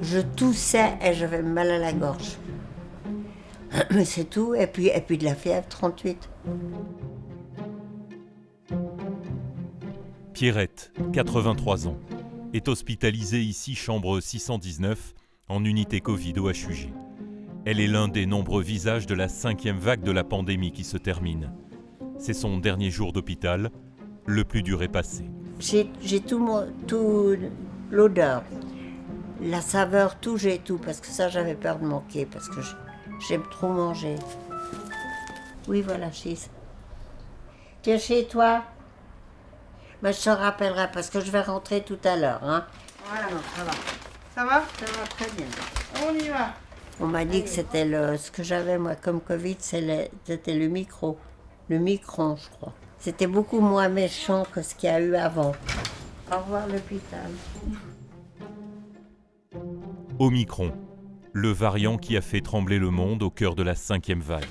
je toussais et j'avais mal à la gorge. Mais c'est tout, et puis de la fièvre, 38. Pierrette, 83 ans, est hospitalisée ici, chambre 619, en unité Covid au HUG. Elle est l'un des nombreux visages de la 5e vague de la pandémie qui se termine. C'est son dernier jour d'hôpital, le plus dur est passé. J'ai tout l'odeur, la saveur, tout, j'ai tout, parce que ça, j'avais peur de manquer, parce que j'aime trop manger. Oui, voilà, Chise. Tu es chez toi? Ben, je te rappellerai, parce que je vais rentrer tout à l'heure. Hein. Voilà, ça va. Ça va? Ça va très bien. On y va. On m'a dit que c'était ce que j'avais, moi, comme Covid, c'était le micro. Le micron, je crois. C'était beaucoup moins méchant que ce qu'il y a eu avant. Au revoir, l'hôpital. Omicron, le variant qui a fait trembler le monde au cœur de la 5e vague.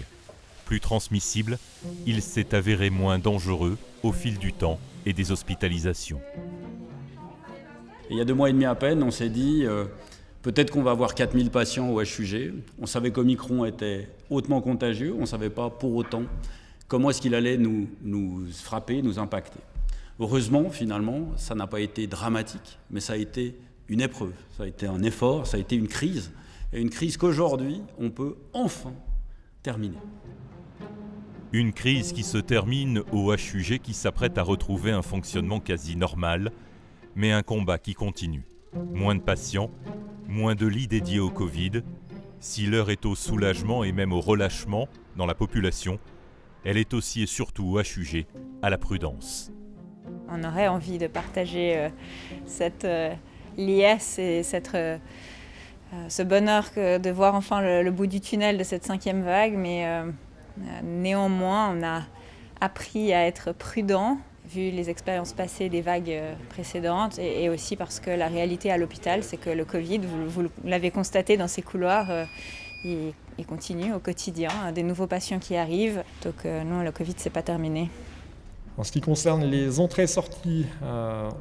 Plus transmissible, il s'est avéré moins dangereux au fil du temps et des hospitalisations. Il y a 2 mois et demi à peine, on s'est dit peut-être qu'on va avoir 4000 patients au HUG. On savait qu'Omicron était hautement contagieux, on ne savait pas pour autant comment est-ce qu'il allait nous frapper, nous impacter. Heureusement, finalement, ça n'a pas été dramatique, mais ça a été une épreuve, ça a été un effort, ça a été une crise. Et une crise qu'aujourd'hui, on peut enfin terminer. Une crise qui se termine au HUG qui s'apprête à retrouver un fonctionnement quasi normal, mais un combat qui continue. Moins de patients, moins de lits dédiés au Covid. Si l'heure est au soulagement et même au relâchement dans la population, elle est aussi et surtout au HUG à la prudence. On aurait envie de partager cette liesse et ce bonheur de voir enfin le bout du tunnel de cette 5e vague, mais néanmoins on a appris à être prudent vu les expériences passées des vagues précédentes et aussi parce que la réalité à l'hôpital, c'est que le Covid, vous l'avez constaté dans ces couloirs, il continue au quotidien, des nouveaux patients qui arrivent, donc non, le Covid c'est pas terminé. En ce qui concerne les entrées-sorties,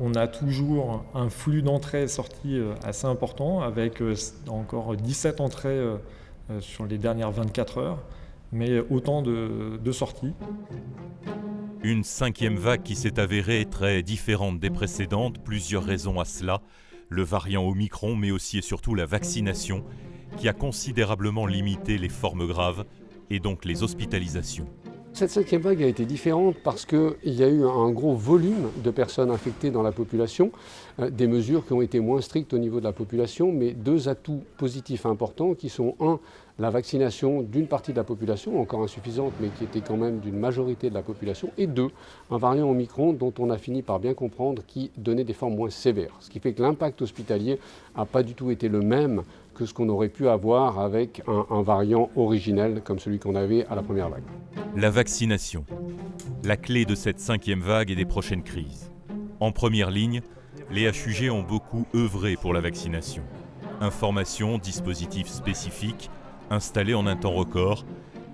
on a toujours un flux d'entrées-sorties assez important, avec encore 17 entrées sur les dernières 24 heures, mais autant de sorties. Une 5e vague qui s'est avérée très différente des précédentes, plusieurs raisons à cela. Le variant Omicron, mais aussi et surtout la vaccination, qui a considérablement limité les formes graves et donc les hospitalisations. Cette 5e vague a été différente parce qu'il y a eu un gros volume de personnes infectées dans la population, des mesures qui ont été moins strictes au niveau de la population, mais 2 atouts positifs importants qui sont 1, la vaccination d'une partie de la population, encore insuffisante, mais qui était quand même d'une majorité de la population, et 2, un variant Omicron dont on a fini par bien comprendre qui donnait des formes moins sévères. Ce qui fait que l'impact hospitalier n'a pas du tout été le même que ce qu'on aurait pu avoir avec un variant originel comme celui qu'on avait à la première vague. La vaccination, la clé de cette 5e vague et des prochaines crises. En première ligne, les HUG ont beaucoup œuvré pour la vaccination. Information, dispositifs spécifiques, installés en un temps record,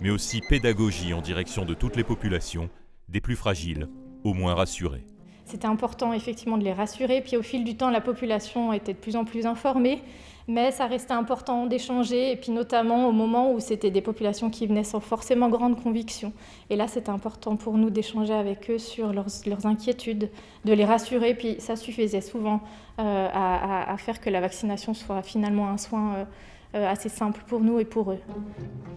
mais aussi pédagogie en direction de toutes les populations, des plus fragiles, aux moins rassurées. C'était important effectivement de les rassurer, puis au fil du temps la population était de plus en plus informée, mais ça restait important d'échanger, et puis notamment au moment où c'était des populations qui venaient sans forcément grande conviction. Et là c'était important pour nous d'échanger avec eux sur leurs inquiétudes, de les rassurer, puis ça suffisait souvent à faire que la vaccination soit finalement un soin assez simple pour nous et pour eux.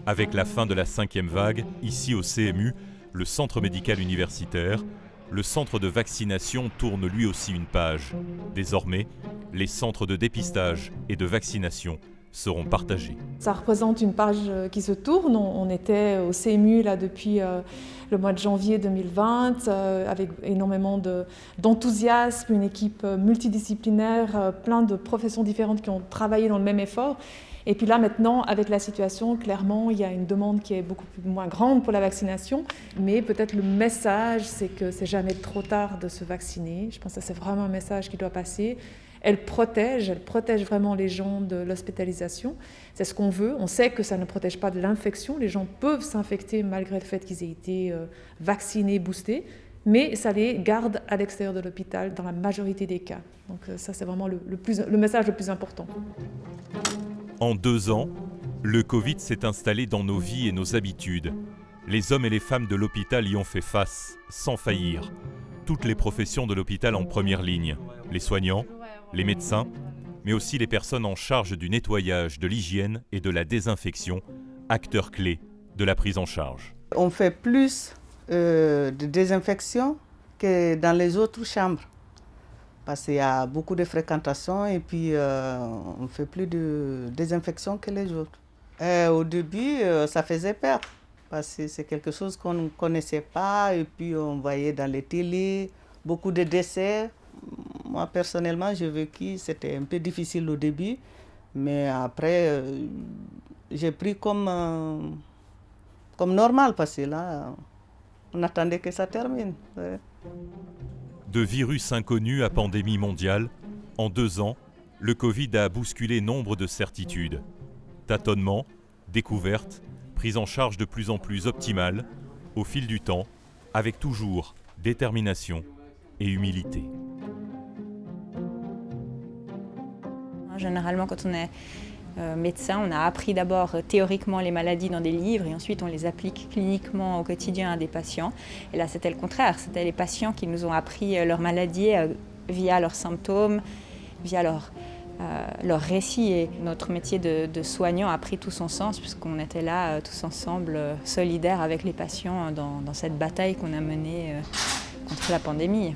Avec la fin de la 5e vague, ici au CMU, le Centre médical universitaire, le centre de vaccination tourne lui aussi une page. Désormais, les centres de dépistage et de vaccination seront partagés. Ça représente une page qui se tourne. On était au CMU là, depuis le mois de janvier 2020 avec énormément d'enthousiasme, une équipe multidisciplinaire, plein de professions différentes qui ont travaillé dans le même effort. Et puis là, maintenant, avec la situation, clairement, il y a une demande qui est beaucoup moins grande pour la vaccination. Mais peut-être le message, c'est que c'est jamais trop tard de se vacciner. Je pense que c'est vraiment un message qui doit passer. Elle protège vraiment les gens de l'hospitalisation. C'est ce qu'on veut. On sait que ça ne protège pas de l'infection. Les gens peuvent s'infecter malgré le fait qu'ils aient été vaccinés, boostés. mais ça les garde à l'extérieur de l'hôpital dans la majorité des cas. Donc ça, c'est vraiment le message le plus important. En 2 ans, le Covid s'est installé dans nos vies et nos habitudes. Les hommes et les femmes de l'hôpital y ont fait face, sans faillir. Toutes les professions de l'hôpital en première ligne. Les soignants, les médecins, mais aussi les personnes en charge du nettoyage, de l'hygiène et de la désinfection, acteurs clés de la prise en charge. On fait plus de désinfection que dans les autres chambres. Parce qu'il y a beaucoup de fréquentation et puis on fait plus de désinfection que les autres. Au début, ça faisait peur. Parce que c'est quelque chose qu'on ne connaissait pas et puis on voyait dans les télés beaucoup de décès. Moi, personnellement, j'ai vécu, c'était un peu difficile au début, mais après, j'ai pris comme normal parce que là, on attendait que ça termine. Ouais. De virus inconnu à pandémie mondiale, en 2 ans, le Covid a bousculé nombre de certitudes. Tâtonnements, découvertes, prise en charge de plus en plus optimale, au fil du temps, avec toujours détermination et humilité. Généralement, quand on est médecin, on a appris d'abord théoriquement les maladies dans des livres et ensuite on les applique cliniquement au quotidien à des patients. Et là, c'était le contraire. C'était les patients qui nous ont appris leur maladie via leurs symptômes, via leur récit. Et notre métier de soignant a pris tout son sens puisqu'on était là tous ensemble, solidaires avec les patients dans cette bataille qu'on a menée contre la pandémie.